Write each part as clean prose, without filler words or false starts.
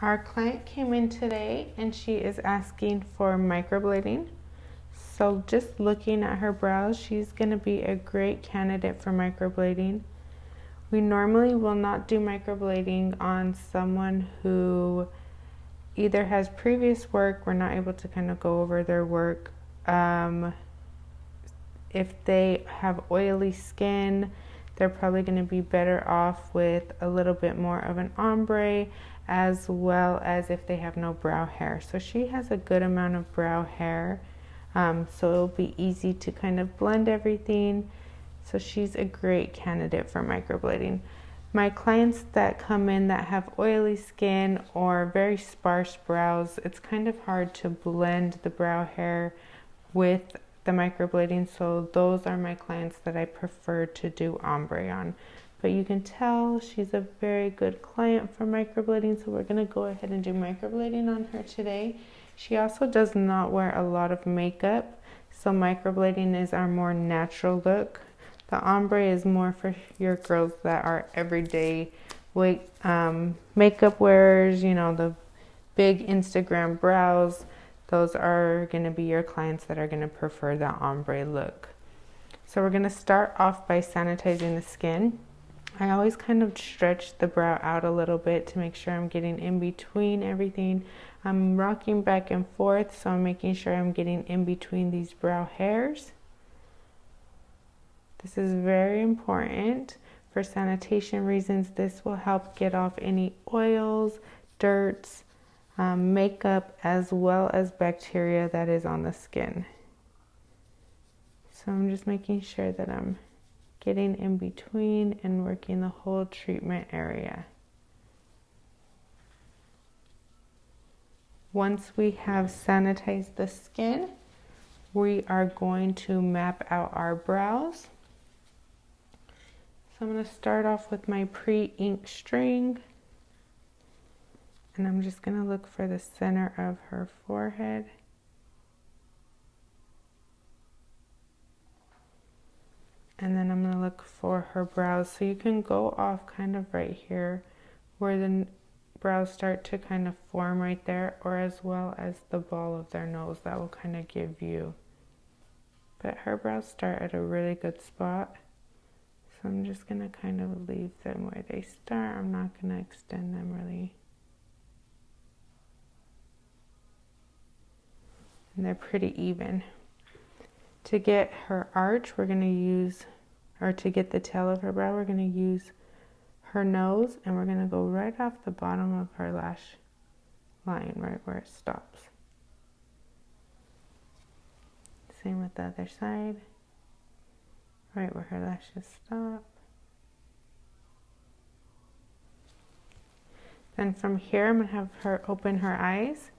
Our client came in today and she is asking for microblading. So just looking at her brows, she's going to be a great candidate for microblading. We normally will not do microblading on someone who either has previous work, we're not able to kind of go over their work. If they have oily skin, they're probably going to be better off with a little bit more of an ombre, as well as if they have no brow hair. So she has a good amount of brow hair, so it'll be easy to kind of blend everything. So she's a great candidate for microblading. My clients that come in that have oily skin or very sparse brows, it's kind of hard to blend the brow hair with the microblading, so those are my clients that I prefer to do ombre on. But you can tell she's a very good client for microblading, so we're going to go ahead and do microblading on her today. She also does not wear a lot of makeup, so microblading is our more natural look. The ombre is more for your girls that are everyday makeup wearers, you know, the big Instagram brows. Those are going to be your clients that are going to prefer the ombre look. So we're going to start off by sanitizing the skin. I always kind of stretch the brow out a little bit to make sure I'm getting in between everything. I'm rocking back and forth, so I'm making sure I'm getting in between these brow hairs. This is very important for sanitation reasons. This will help get off any oils, dirts, makeup, as well as bacteria that is on the skin. So I'm just making sure that I'm getting in between and working the whole treatment area. Once we have sanitized the skin, we are going to map out our brows. So I'm going to start off with my pre-ink string, and I'm just going to look for the center of her forehead. And then I'm going to look for her brows. So you can go off kind of right here where the brows start to kind of form right there, or as well as the ball of their nose. That will kind of give you. But her brows start at a really good spot. So I'm just going to kind of leave them where they start. I'm not going to extend them really. And they're pretty even. To get her arch, we're going to use, or to get the tail of her brow, we're going to use her nose, and we're going to go right off the bottom of her lash line, right where it stops. Same with the other side, right where her lashes stop. Then from here, I'm going to have her open her eyes.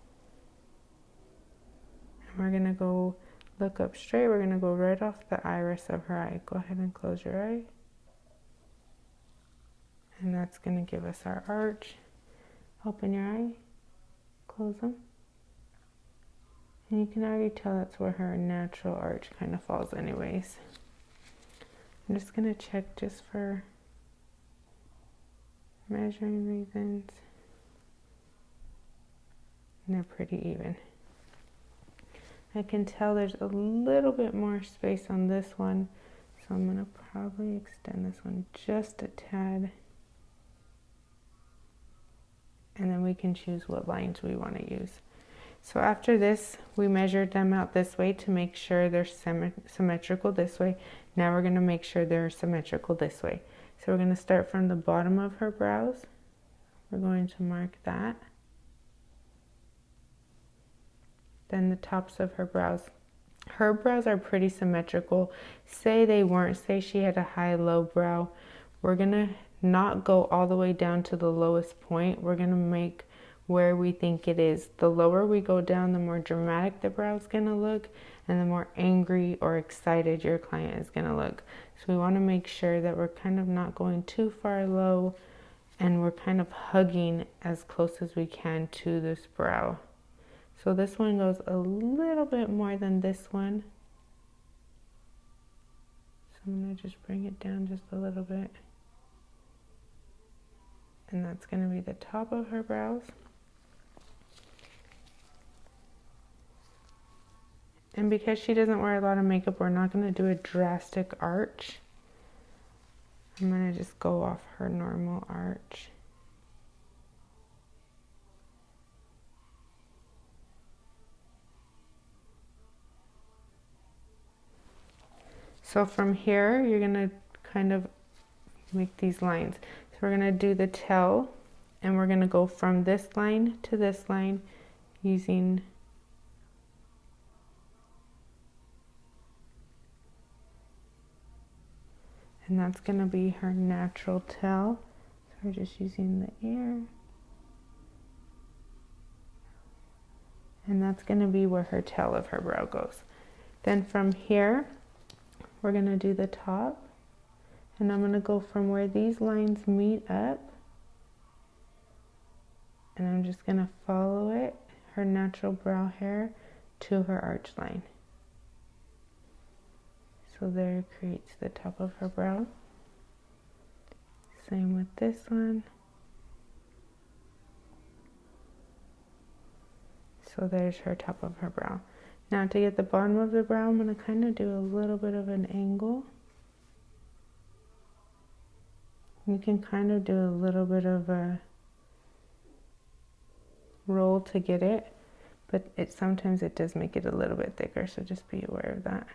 And we're going to go look up straight. We're going to go right off the iris of her eye. Go ahead and close your eye. And that's going to give us our arch. Open your eye. Close them. And you can already tell that's where her natural arch kind of falls anyways. I'm just going to check just for measuring reasons. And they're pretty even. I can tell there's a little bit more space on this one, so I'm going to probably extend this one just a tad. And then we can choose what lines we want to use. So after this, we measured them out this way to make sure they're symmetrical this way. Now we're going to make sure they're symmetrical this way. So we're going to start from the bottom of her brows. We're going to mark that. Then the tops of her brows. Her brows are pretty symmetrical. Say they weren't, say she had a high-low brow. We're going to not go all the way down to the lowest point. We're going to make where we think it is. The lower we go down, the more dramatic the brow is going to look, and the more angry or excited your client is going to look. So we want to make sure that we're kind of not going too far low, and we're kind of hugging as close as we can to this brow. So this one goes a little bit more than this one. So I'm going to just bring it down just a little bit. And that's going to be the top of her brows. And because she doesn't wear a lot of makeup, we're not going to do a drastic arch. I'm going to just go off her normal arch. So from here, you're going to kind of make these lines. So we're going to do the tail, and we're going to go from this line to this line using and that's going to be her natural tail. So we're just using the ear. And that's going to be where her tail of her brow goes. Then from here, we're going to do the top. And I'm going to go from where these lines meet up. And I'm just going to follow it, her natural brow hair, to her arch line. So there creates the top of her brow. Same with this one. So there's her top of her brow. Now to get the bottom of the brow, I'm going to kind of do a little bit of an angle. You can kind of do a little bit of a roll to get it, but sometimes it does make it a little bit thicker, so just be aware of that.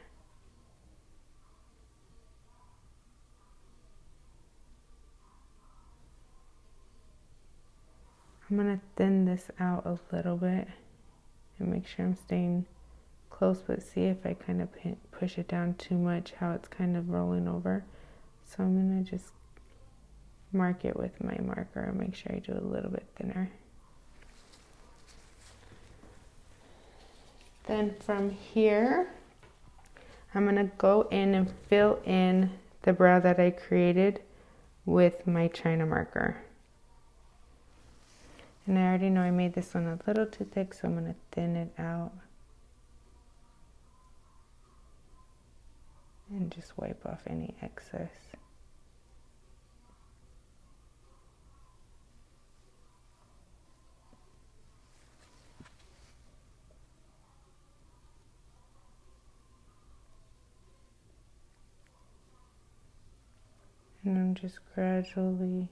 I'm going to thin this out a little bit and make sure I'm staying close, but see if I kind of push it down too much, how it's kind of rolling over. So I'm going to just mark it with my marker and make sure I do a little bit thinner. Then from here, I'm going to go in and fill in the brow that I created with my China marker. And I already know I made this one a little too thick, so I'm going to thin it out. And just wipe off any excess. And I'm just gradually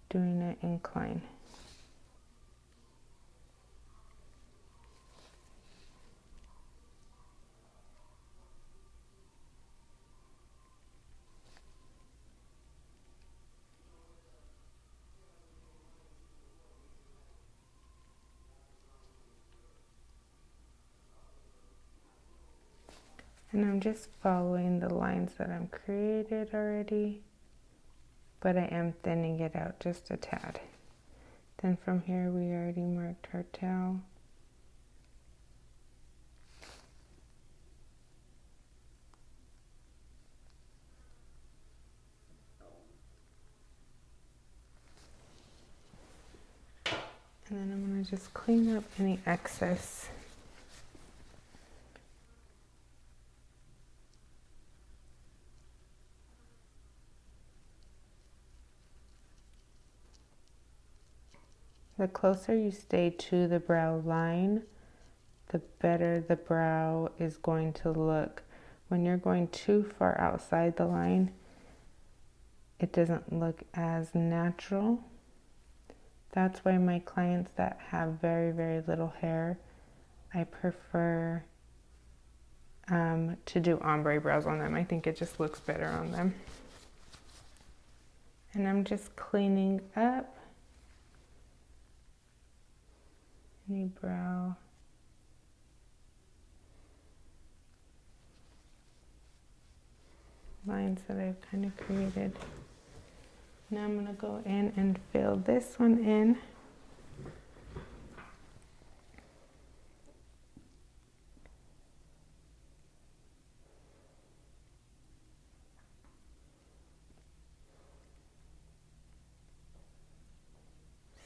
doing an incline. And I'm just following the lines that I'm created already, but I am thinning it out just a tad. Then from here we already marked her tail. And then I'm going to just clean up any excess. The closer you stay to the brow line, the better the brow is going to look. When you're going too far outside the line, it doesn't look as natural. That's why my clients that have very, very little hair, I prefer to do ombre brows on them. I think it just looks better on them. And I'm just cleaning up any brow lines that I've kind of created. Now I'm going to go in and fill this one in.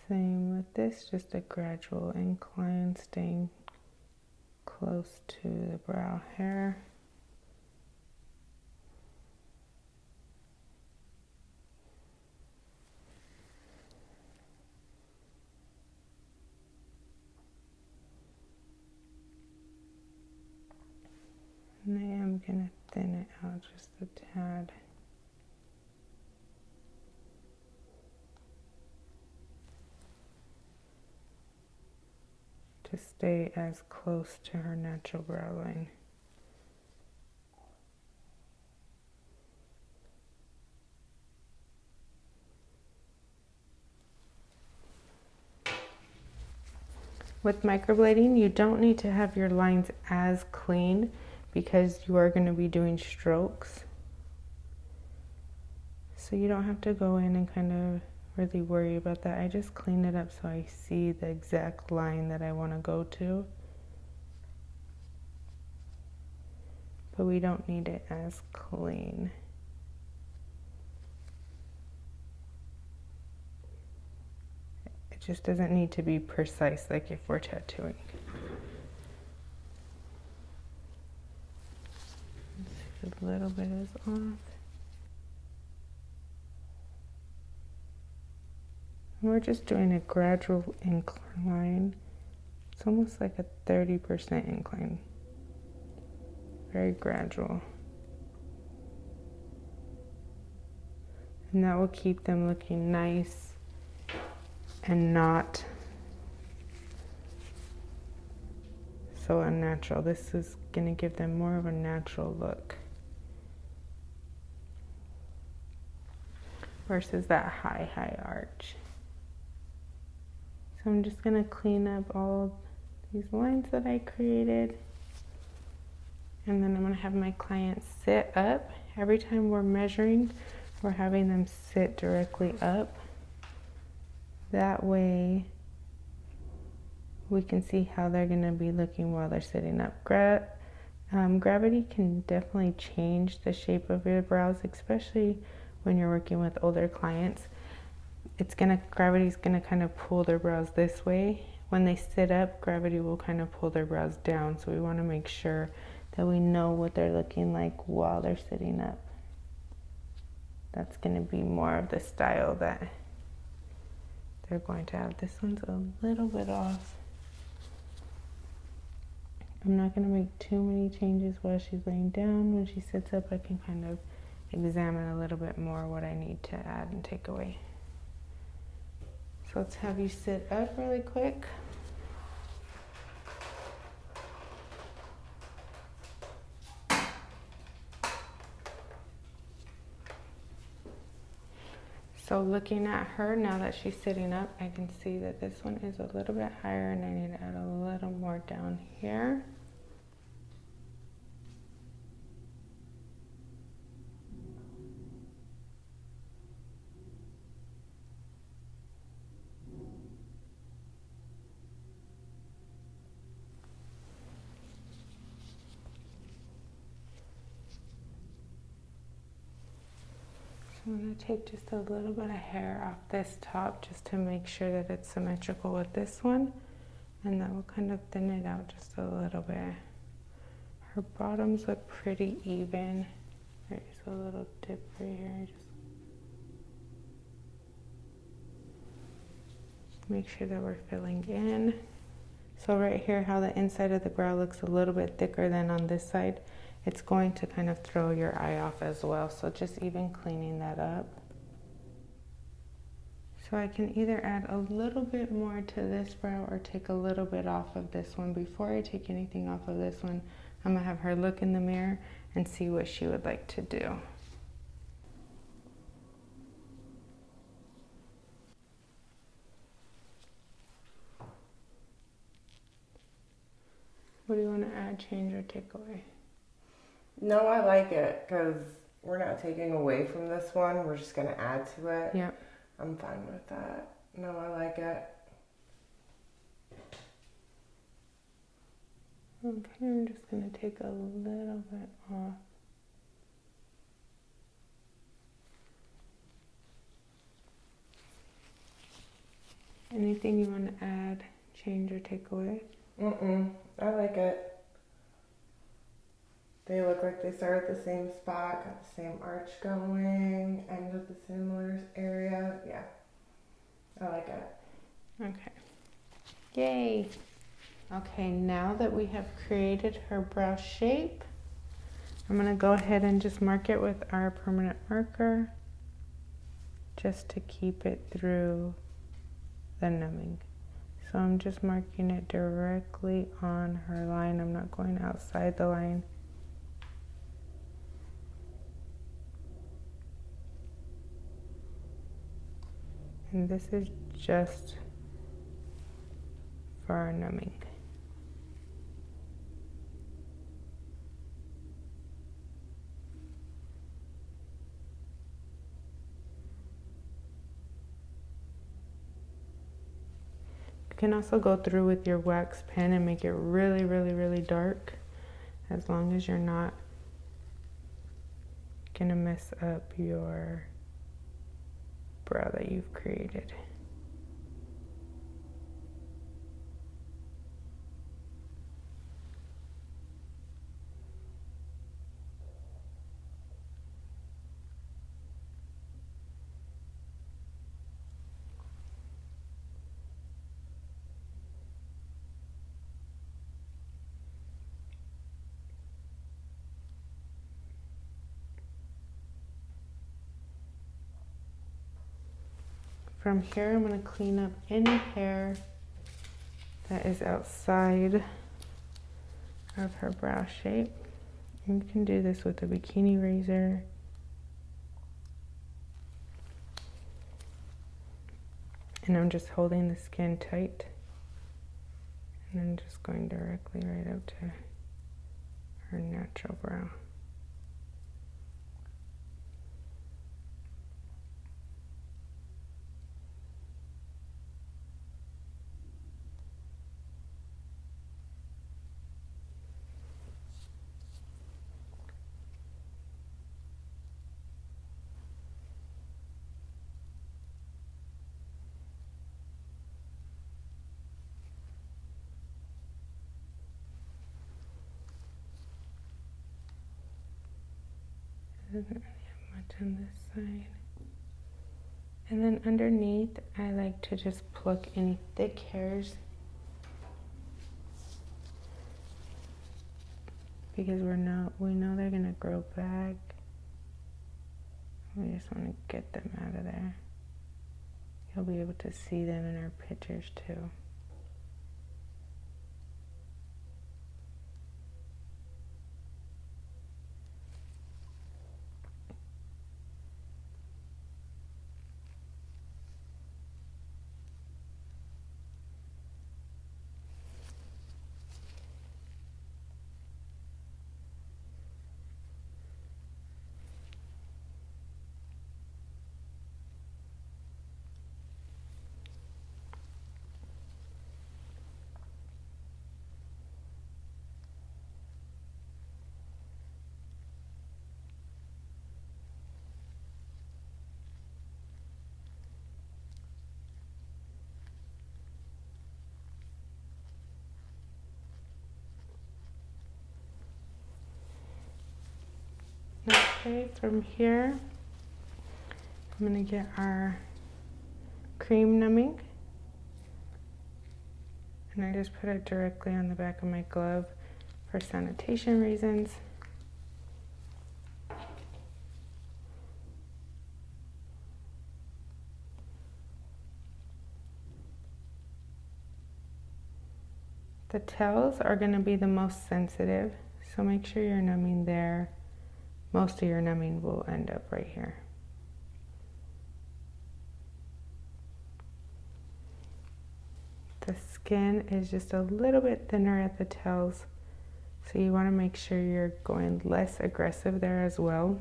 Same with this, just a gradual incline, staying close to the brow hair. just a tad. To stay as close to her natural brow line. With microblading, you don't need to have your lines as clean because you are going to be doing strokes. So you don't have to go in and kind of really worry about that. I just clean it up so I see the exact line that I want to go to. But we don't need it as clean. It just doesn't need to be precise like if we're tattooing. Let's see, a little bit is off. And we're just doing a gradual incline. It's almost like a 30% incline. Very gradual. And that will keep them looking nice and not so unnatural. This is going to give them more of a natural look versus that high arch. So I'm just going to clean up all these lines that I created. And then I'm going to have my client sit up. Every time we're measuring, we're having them sit directly up. That way we can see how they're going to be looking while they're sitting up. Gravity can definitely change the shape of your brows, especially when you're working with older clients. Gravity's gonna kind of pull their brows this way. When they sit up, gravity will kind of pull their brows down. So we want to make sure that we know what they're looking like while they're sitting up. That's going to be more of the style that they're going to have. This one's a little bit off. I'm not going to make too many changes while she's laying down. When she sits up, I can kind of examine a little bit more what I need to add and take away. So let's have you sit up really quick. So looking at her, now that she's sitting up, I can see that this one is a little bit higher and I need to add a little more down here. I'm going to take just a little bit of hair off this top just to make sure that it's symmetrical with this one, and that will kind of thin it out just a little bit. Her bottoms look pretty even. There's a little dip right here. Just make sure that we're filling in. So right here, how the inside of the brow looks a little bit thicker than on this side, it's going to kind of throw your eye off as well. So just even cleaning that up. So I can either add a little bit more to this brow or take a little bit off of this one. Before I take anything off of this one, I'm gonna have her look in the mirror and see what she would like to do. What do you want to add, change, or take away? No, I like it because we're not taking away from this one. We're just going to add to it. Yeah. I'm fine with that. No, I like it. Okay, I'm just going to take a little bit off. Anything you want to add, change, or take away? I like it. They look like they start at the same spot, got the same arch going, end at the similar area. Yeah, I like it. Okay. Yay. Okay, now that we have created her brow shape, I'm going to go ahead and just mark it with our permanent marker just to keep it through the numbing. So I'm just marking it directly on her line. I'm not going outside the line. And this is just for our numbing. You can also go through with your wax pen and make it really, really, really dark, as long as you're not gonna mess up your brow that you've created. From here, I'm going to clean up any hair that is outside of her brow shape. And you can do this with a bikini razor. And I'm just holding the skin tight. And then just going directly right up to her natural brow. Doesn't really have much on this side. And then underneath, I like to just pluck any thick hairs because we know they're gonna grow back. We just want to get them out of there. You'll be able to see them in our pictures too. Okay, from here, I'm going to get our cream numbing. And I just put it directly on the back of my glove for sanitation reasons. The tails are going to be the most sensitive, so make sure you're numbing there. Most of your numbing will end up right here. The skin is just a little bit thinner at the tails, so you want to make sure you're going less aggressive there as well.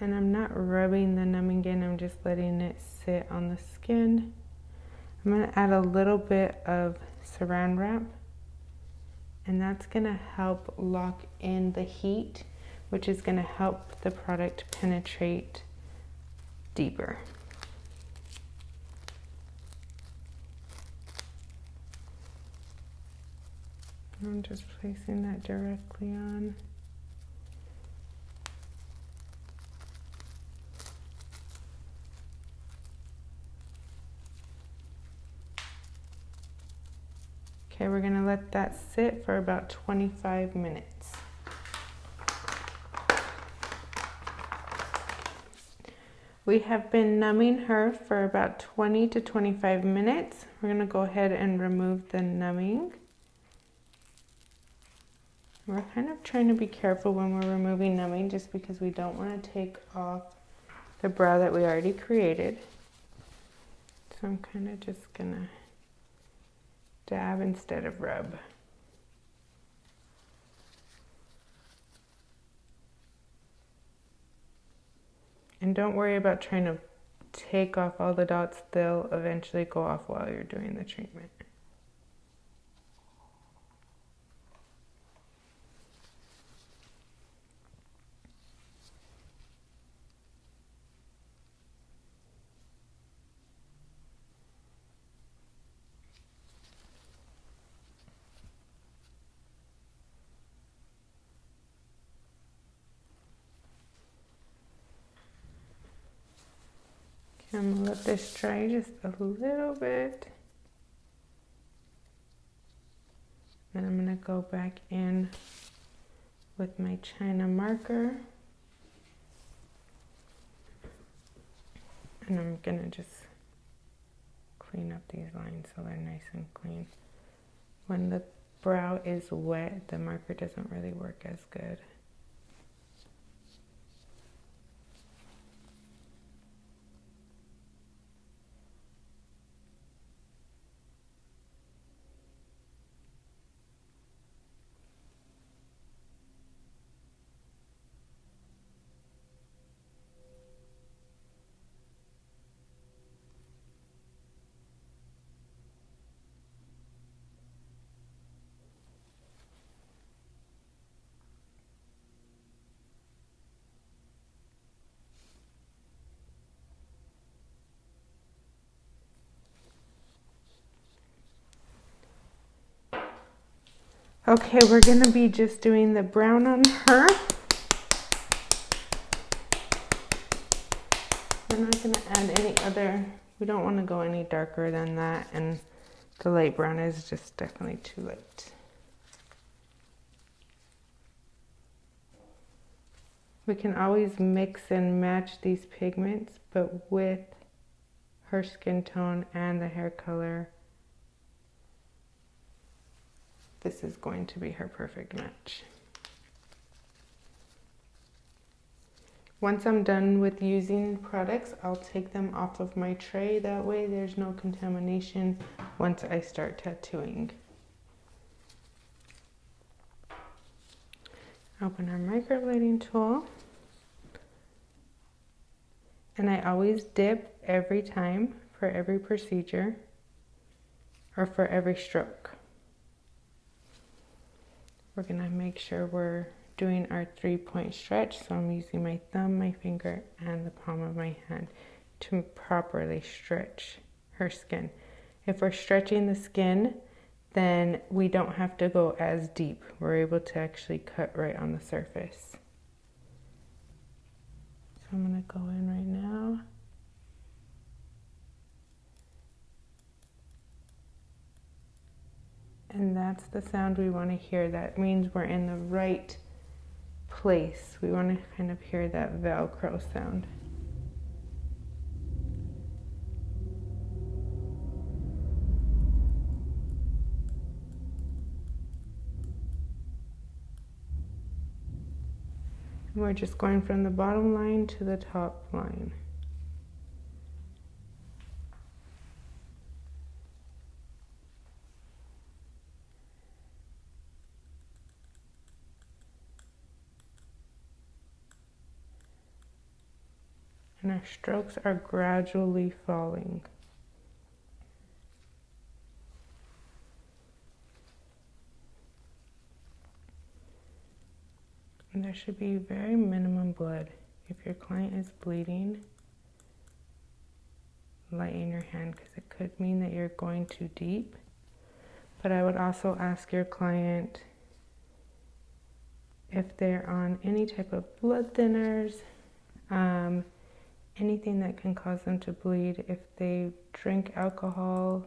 And I'm not rubbing the numbing in, I'm just letting it sit on the skin. I'm going to add a little bit of saran wrap, and that's going to help lock in the heat, which is going to help the product penetrate deeper. I'm just placing that directly on. Okay, we're gonna let that sit for about 25 minutes. We have been numbing her for about 20 to 25 minutes. We're gonna go ahead and remove the numbing. We're kind of trying to be careful when we're removing numbing just because we don't want to take off the brow that we already created. So I'm kind of just gonna dab instead of rub. And don't worry about trying to take off all the dots. They'll eventually go off while you're doing the treatment. Okay, I'm gonna let this dry just a little bit. And I'm gonna go back in with my China marker. And I'm gonna just clean up these lines so they're nice and clean. When the brow is wet, the marker doesn't really work as good. Okay, we're gonna be just doing the brown on her. We're not gonna add any other, we don't wanna go any darker than that, and the light brown is just definitely too light. We can always mix and match these pigments, but with her skin tone and the hair color, this is going to be her perfect match. Once I'm done with using products, I'll take them off of my tray. That way there's no contamination once I start tattooing. Open our microblading tool. And I always dip every time for every procedure or for every stroke. We're gonna make sure we're doing our 3-point stretch. So I'm using my thumb, my finger, and the palm of my hand to properly stretch her skin. If we're stretching the skin, then we don't have to go as deep. We're able to actually cut right on the surface. So I'm gonna go in right now. And that's the sound we want to hear. That means we're in the right place. We want to kind of hear that Velcro sound. And we're just going from the bottom line to the top line. And our strokes are gradually falling. And there should be very minimum blood. If your client is bleeding, lighten your hand because it could mean that you're going too deep. But I would also ask your client if they're on any type of blood thinners, anything that can cause them to bleed. If they drink alcohol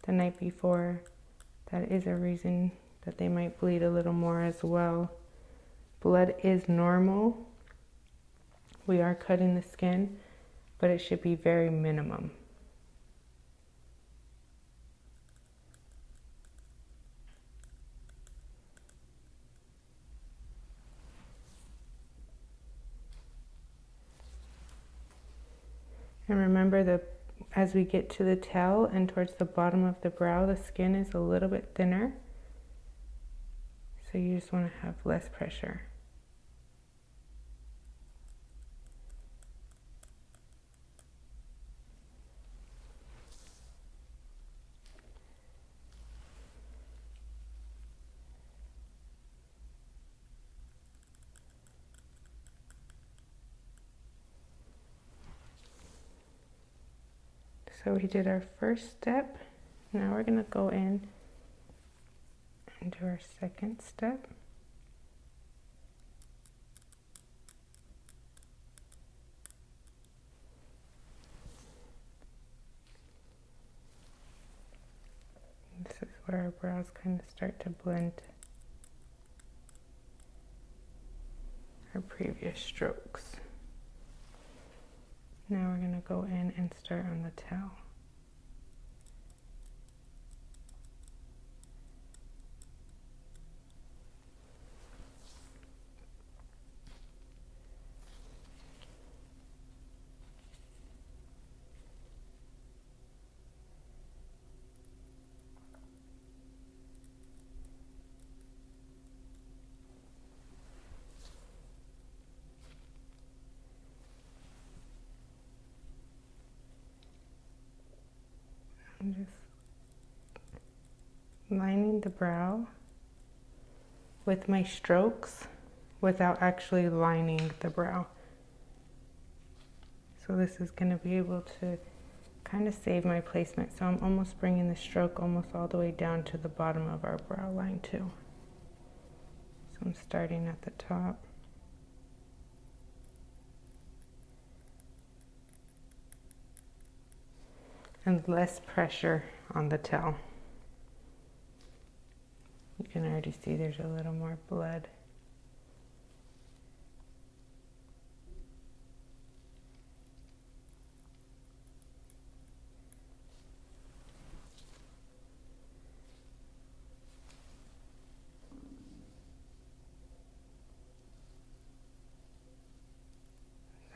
the night before, that is a reason that they might bleed a little more as well. Blood is normal. We are cutting the skin, but it should be very minimum. And remember, as we get to the tail and towards the bottom of the brow, the skin is a little bit thinner. So you just want to have less pressure. So we did our first step. Now we're going to go in and do our second step. This is where our brows kind of start to blend our previous strokes. Now we're going to go in and start on the tail. I'm just lining the brow with my strokes without actually lining the brow. So this is going to be able to kind of save my placement. So I'm almost bringing the stroke almost all the way down to the bottom of our brow line too. So I'm starting at the top. And less pressure on the tail. You can already see there's a little more blood.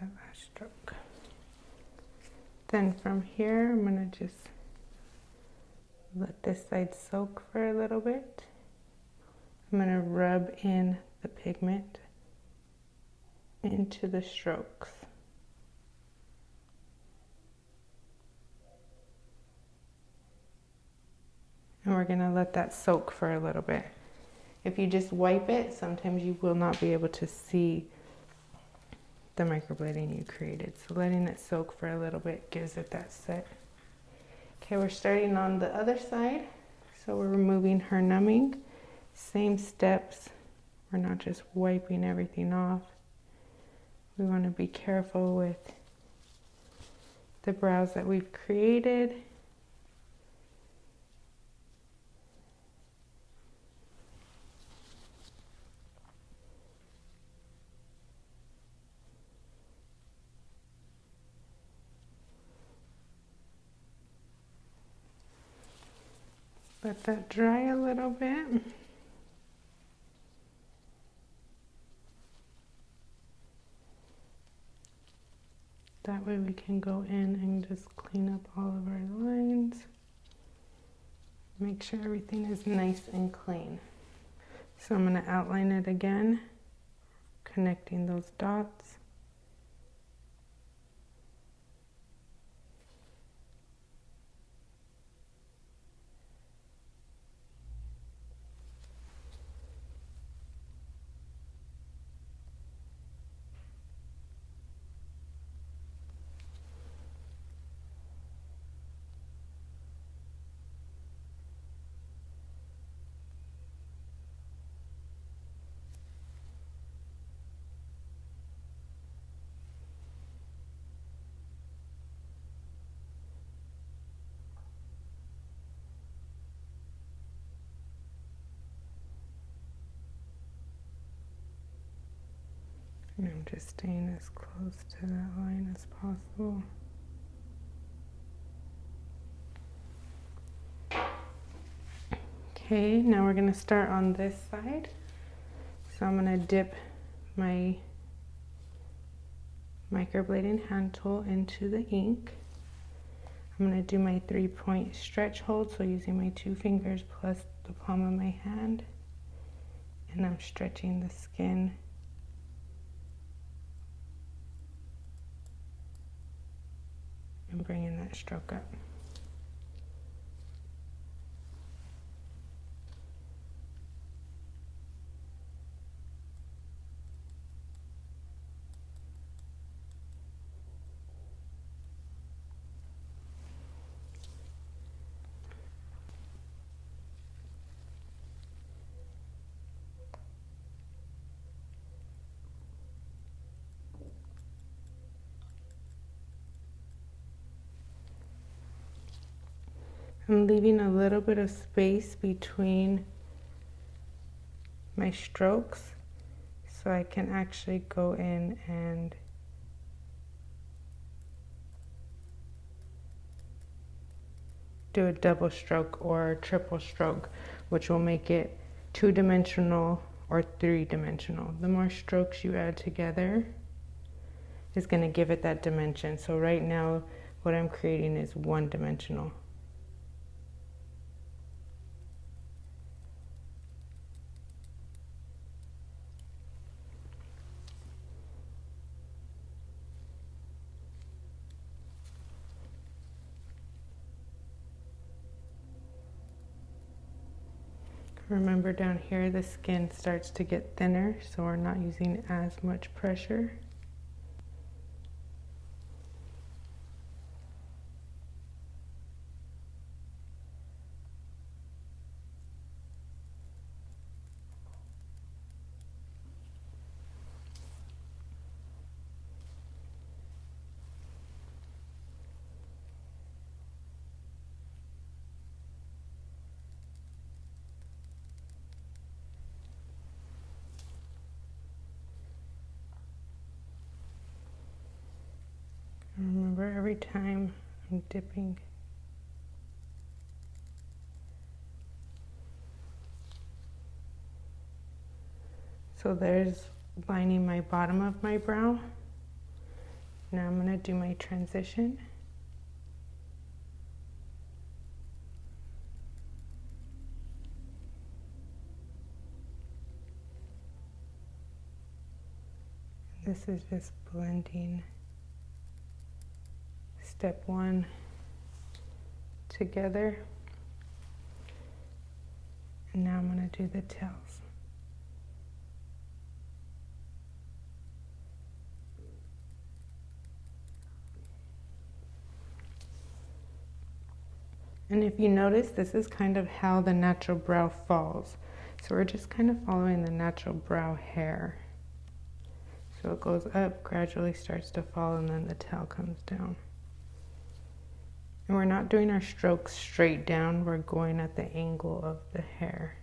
That last stroke. Then from here, I'm going to just let this side soak for a little bit. I'm going to rub in the pigment into the strokes. And we're going to let that soak for a little bit. If you just wipe it, sometimes you will not be able to see the microblading you created. So letting it soak for a little bit gives it that set. Okay, we're starting on the other side. So we're removing her numbing. Same steps. We're not just wiping everything off. We want to be careful with the brows that we've created. Let that dry a little bit. That way we can go in and just clean up all of our lines. Make sure everything is nice and clean. So I'm going to outline it again, connecting those dots. And I'm just staying as close to that line as possible. Okay, now we're going to start on this side. So I'm going to dip my microblading hand tool into the ink. I'm going to do my 3-point stretch hold, so using my 2 fingers plus the palm of my hand. And I'm stretching the skin and bringing that stroke up. I'm leaving a little bit of space between my strokes so I can actually go in and do a double stroke or a triple stroke, which will make it 2-dimensional or 3-dimensional. The more strokes you add together is going to give it that dimension. So right now what I'm creating is 1-dimensional. Remember down here the skin starts to get thinner, so we're not using as much pressure. Remember, every time I'm dipping, so there's lining my bottom of my brow. Now I'm going to do my transition. This is just blending step 1 together. And now I'm going to do the tails. And if you notice, this is kind of how the natural brow falls. So we're just kind of following the natural brow hair. So it goes up, gradually starts to fall, and then the tail comes down. And we're not doing our strokes straight down, we're going at the angle of the hair.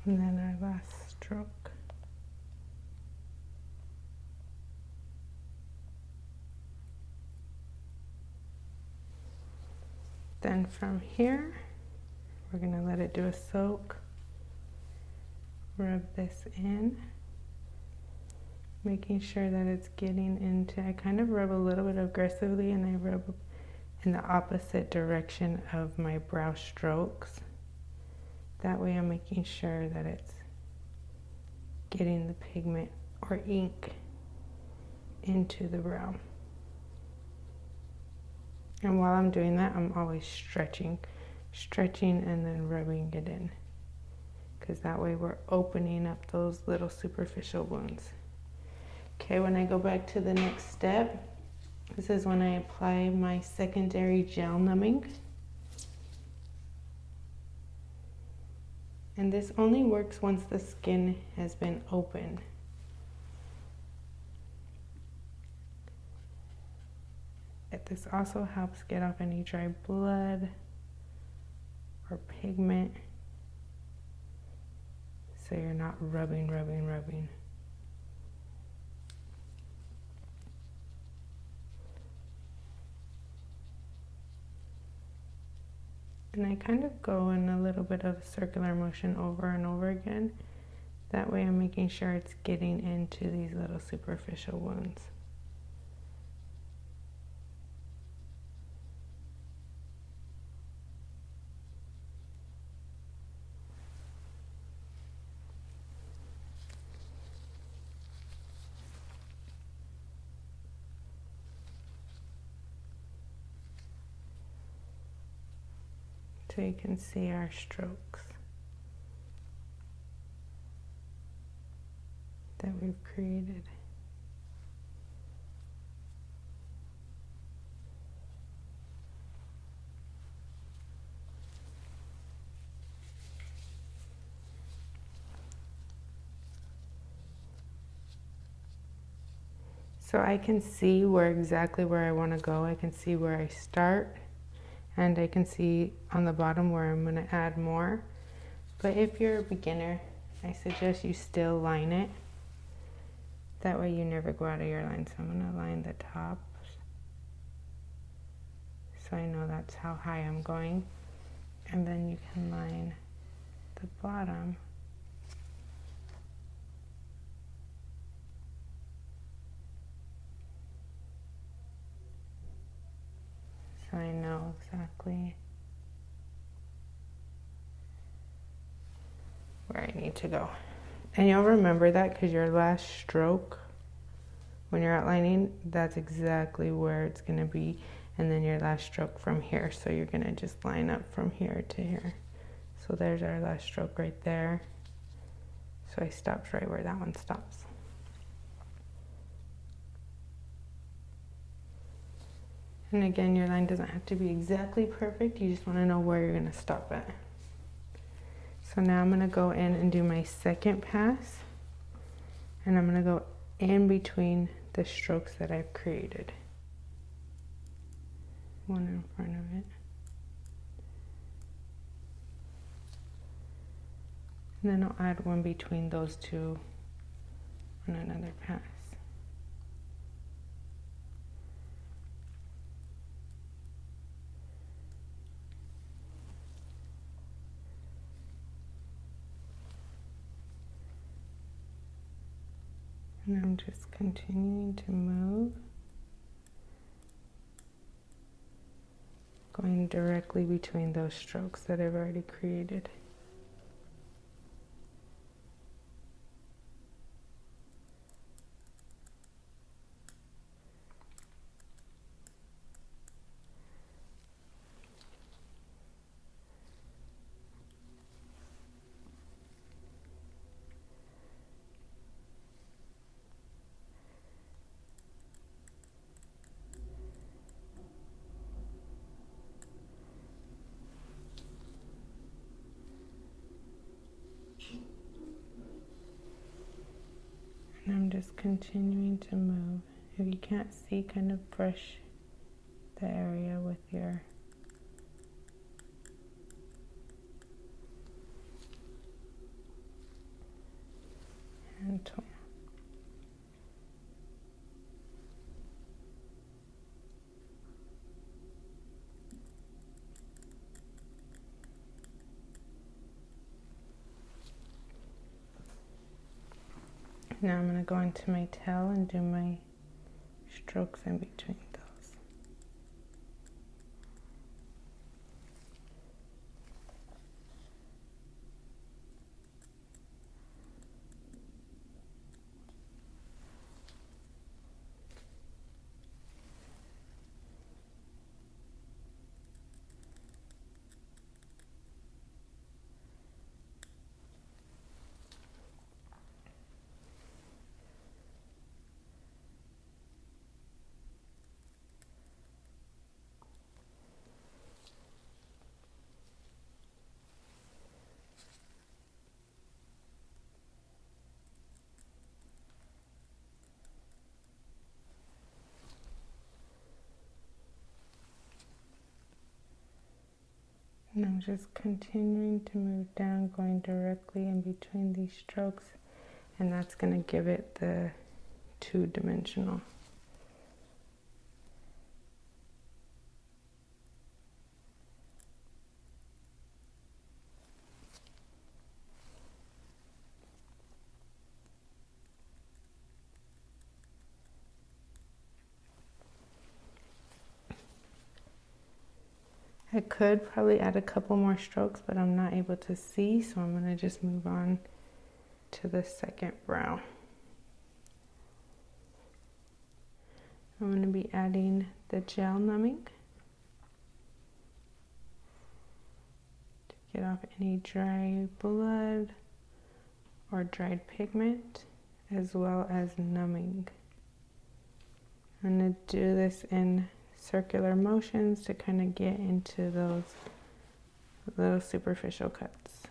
And then our last stroke. Then from here, we're going to let it do a soak. Rub this in, making sure that it's getting into, I kind of rub a little bit aggressively, and I rub in the opposite direction of my brow strokes. That way I'm making sure that it's getting the pigment or ink into the brow. And while I'm doing that, I'm always stretching and then rubbing it in, because that way we're opening up those little superficial wounds. Okay, when I go back to the next step, this is when I apply my secondary gel numbing. And this only works once the skin has been open. This also helps get off any dry blood or pigment, so you're not rubbing. And I kind of go in a little bit of a circular motion over and over again. That way I'm making sure it's getting into these little superficial wounds. So you can see our strokes that we've created. So I can see exactly where I want to go. I can see where I start, and I can see on the bottom where I'm going to add more. But if you're a beginner, I suggest you still line it. That way you never go out of your line. So I'm going to line the top, so I know that's how high I'm going. And then you can line the bottom. So I know exactly where I need to go. And you'll remember that because your last stroke, when you're outlining, that's exactly where it's going to be. And then your last stroke from here. So you're going to just line up from here to here. So there's our last stroke right there. So I stopped right where that one stops. And again, your line doesn't have to be exactly perfect. You just want to know where you're going to stop at. So now I'm going to go in and do my second pass. And I'm going to go in between the strokes that I've created. One in front of it. And then I'll add one between those two on another pass. And I'm just continuing to move, going directly between those strokes that I've already created. And I'm just continuing to move. If you can't see, kind of brush the area with your hand tool. Now I'm going to go into my tail and do my strokes in between those. And I'm just continuing to move down, going directly in between these strokes, and that's going to give it the two-dimensional. I could probably add a couple more strokes, but I'm not able to see, so I'm going to just move on to the second brow. I'm going to be adding the gel numbing to get off any dry blood or dried pigment, as well as numbing. I'm going to do this in circular motions to kind of get into those little superficial cuts.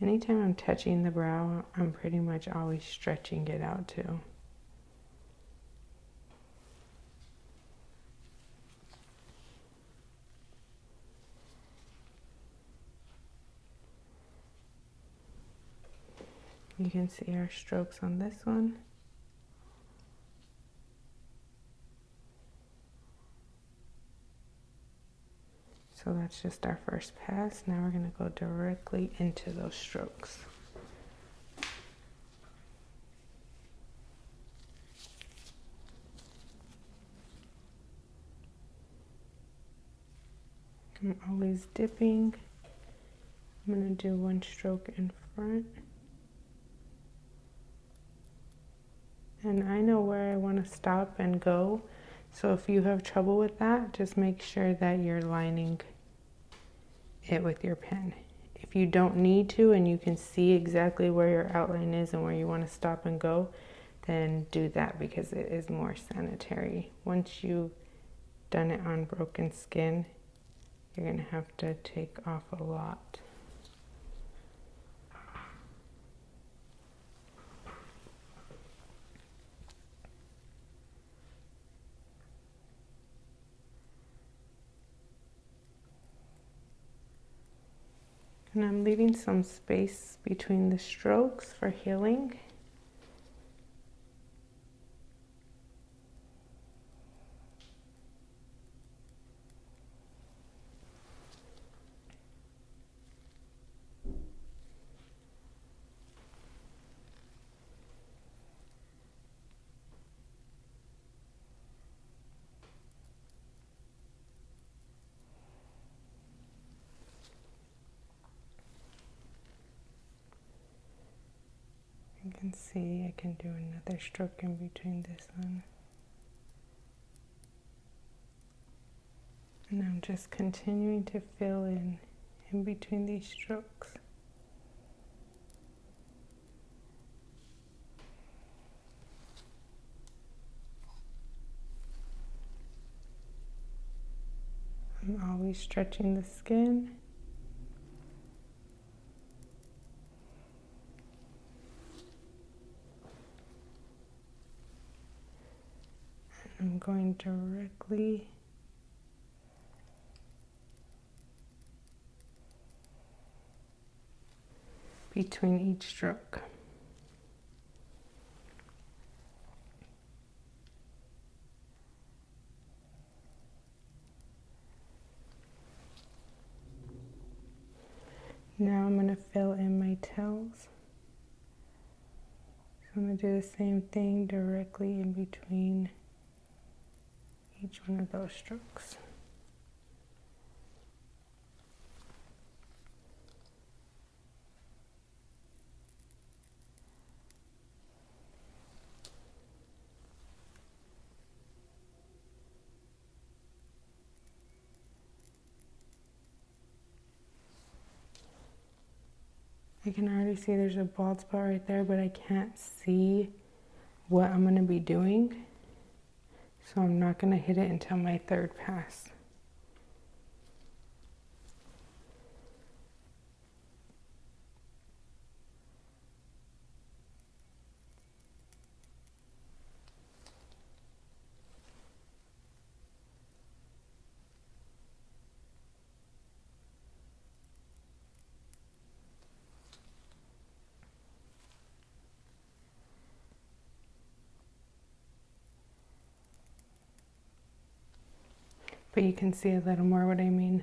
Anytime I'm touching the brow, I'm pretty much always stretching it out too. You can see our strokes on this one. So that's just our first pass. Now we're going to go directly into those strokes. I'm always dipping. I'm going to do one stroke in front. And I know where I want to stop and go. So if you have trouble with that, just make sure that you're lining it with your pen. If you don't need to and you can see exactly where your outline is and where you want to stop and go, then do that because it is more sanitary. Once you've done it on broken skin, you're going to have to take off a lot. And I'm leaving some space between the strokes for healing. You can see I can do another stroke in between this one. And I'm just continuing to fill in between these strokes. I'm always stretching the skin. I'm going directly between each stroke. Now I'm going to fill in my tails. So I'm going to do the same thing directly in between each one of those strokes. I can already see there's a bald spot right there, but I can't see what I'm going to be doing. So I'm not going to hit it until my third pass. But you can see a little more what I mean,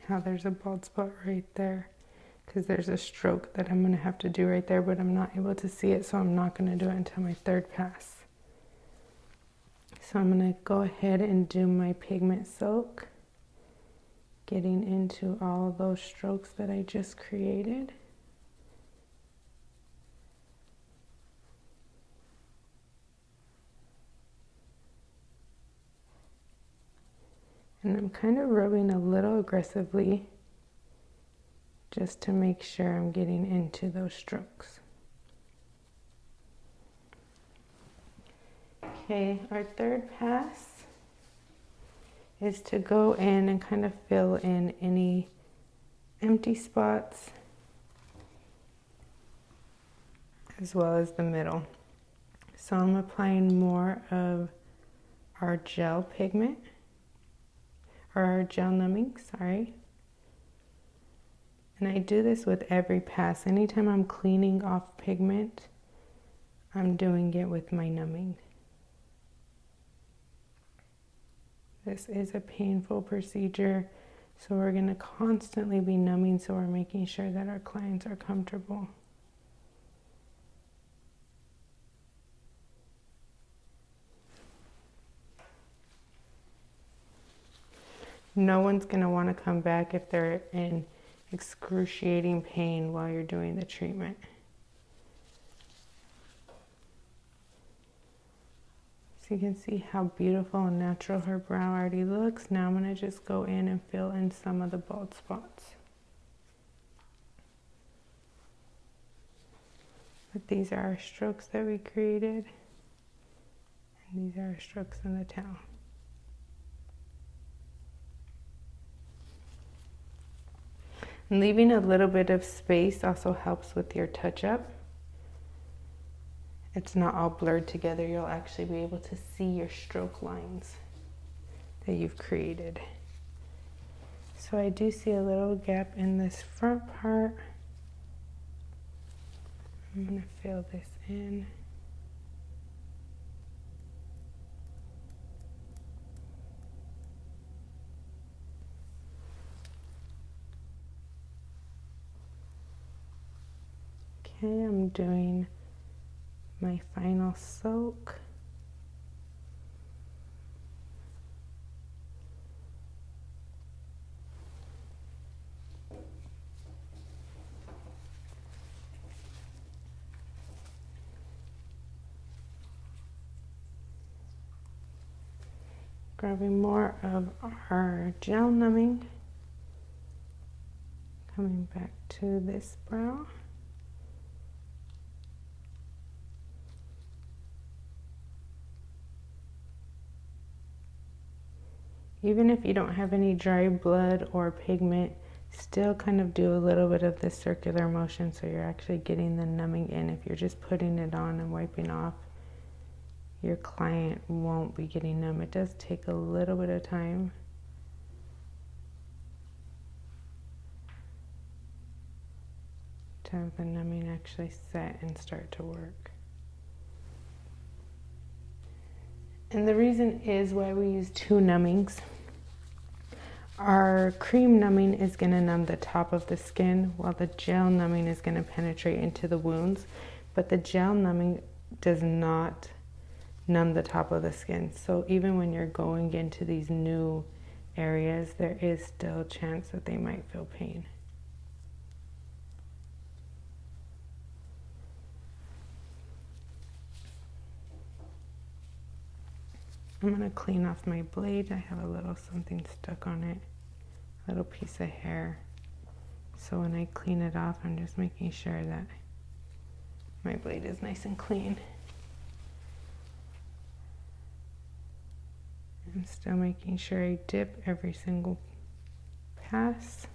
how there's a bald spot right there, because there's a stroke that I'm going to have to do right there, but I'm not able to see it, so I'm not going to do it until my third pass. So I'm going to go ahead and do my pigment soak, getting into all those strokes that I just created. And I'm kind of rubbing a little aggressively just to make sure I'm getting into those strokes. Okay, our third pass is to go in and kind of fill in any empty spots as well as the middle. So I'm applying more of our gel pigment, or our gel numbing, sorry. And I do this with every pass. Anytime I'm cleaning off pigment, I'm doing it with my numbing. This is a painful procedure, so we're going to constantly be numbing, so we're making sure that our clients are comfortable. No one's going to want to come back if they're in excruciating pain while you're doing the treatment. So you can see how beautiful and natural her brow already looks. Now I'm going to just go in and fill in some of the bald spots. But these are our strokes that we created. And these are our strokes in the tail. And leaving a little bit of space also helps with your touch-up. It's not all blurred together. You'll actually be able to see your stroke lines that you've created. So I do see a little gap in this front part. I'm going to fill this in. Okay, I'm doing my final soak. Grabbing more of our gel numbing. Coming back to this brow. Even if you don't have any dry blood or pigment, still kind of do a little bit of this circular motion so you're actually getting the numbing in. If you're just putting it on and wiping off, your client won't be getting numb. It does take a little bit of time. To have the numbing actually set and start to work. And the reason is why we use two numbings. Our cream numbing is going to numb the top of the skin, while the gel numbing is going to penetrate into the wounds. But the gel numbing does not numb the top of the skin. So even when you're going into these new areas, there is still a chance that they might feel pain. I'm going to clean off my blade. I have a little something stuck on it, a little piece of hair. So when I clean it off, I'm just making sure that my blade is nice and clean. I'm still making sure I dip every single pass.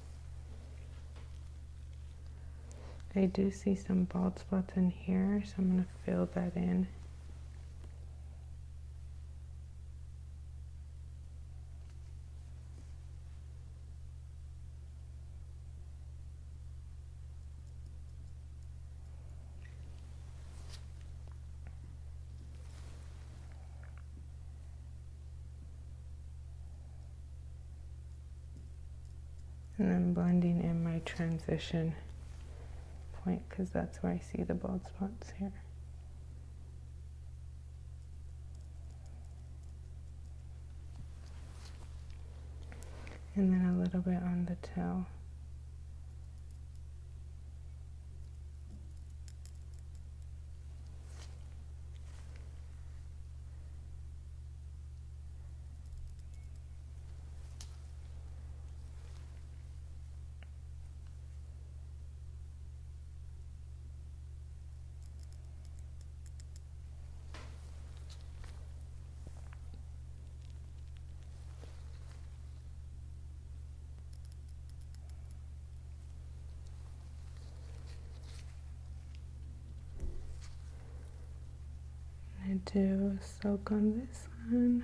I do see some bald spots in here, so I'm going to fill that in. And then blending in my transition point because that's where I see the bald spots here. And then a little bit on the tail. I do a soak on this one.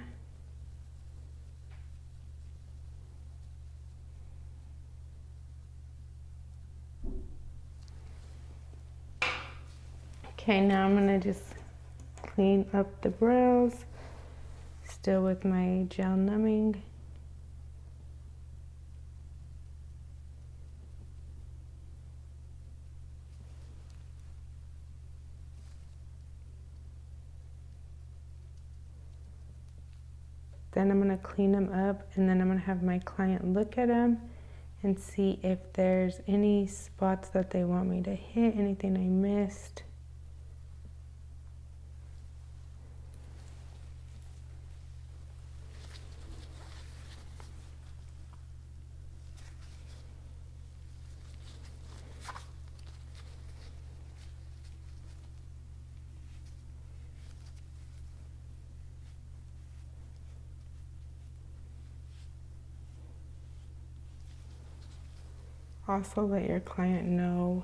Okay, now I'm gonna just clean up the brows, still with my gel numbing. Then I'm going to clean them up, and then I'm going to have my client look at them and see if there's any spots that they want me to hit, anything I missed. Also let your client know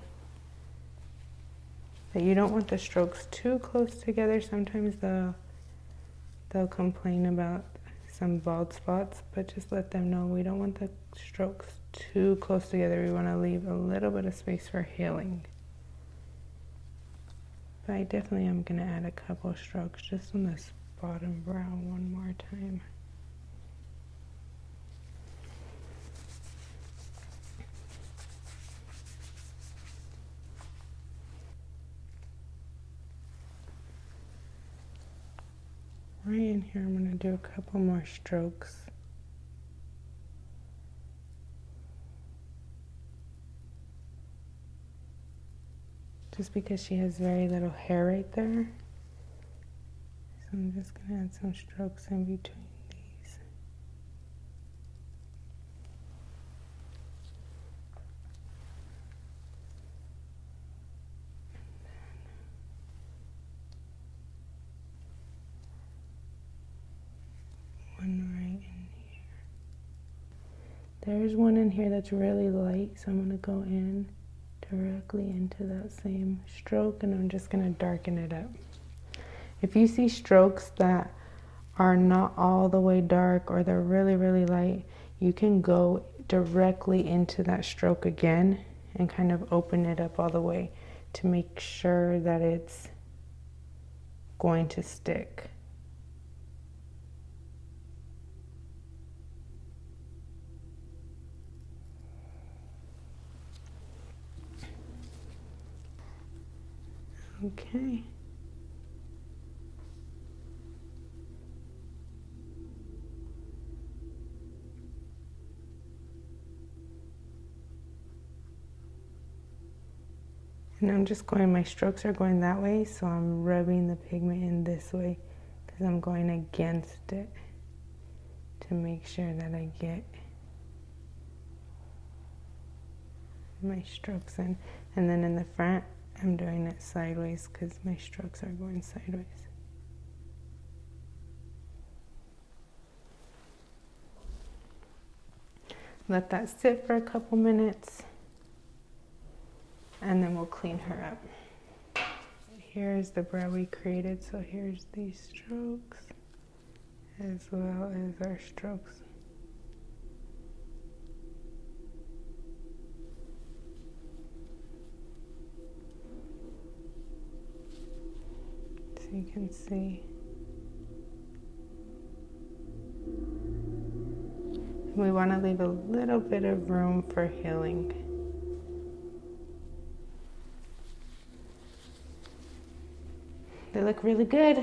that you don't want the strokes too close together. Sometimes they'll complain about some bald spots, but just let them know we don't want the strokes too close together. We want to leave a little bit of space for healing. But I definitely am going to add a couple strokes just on this bottom brow one more time. Right in here, I'm going to do a couple more strokes. Just because she has very little hair right there. So I'm just going to add some strokes in between these. One right in here. There's one in here that's really light, so I'm going to go in directly into that same stroke, and I'm just going to darken it up. If you see strokes that are not all the way dark or they're really, really light, you can go directly into that stroke again and kind of open it up all the way to make sure that it's going to stick. Okay. And I'm just going, my strokes are going that way, so I'm rubbing the pigment in this way because I'm going against it to make sure that I get my strokes in. And then in the front, I'm doing it sideways because my strokes are going sideways. Let that sit for a couple minutes, and then we'll clean her up. Here's the brow we created, so here's these strokes as well as our strokes. So you can see. We want to leave a little bit of room for healing. They look really good.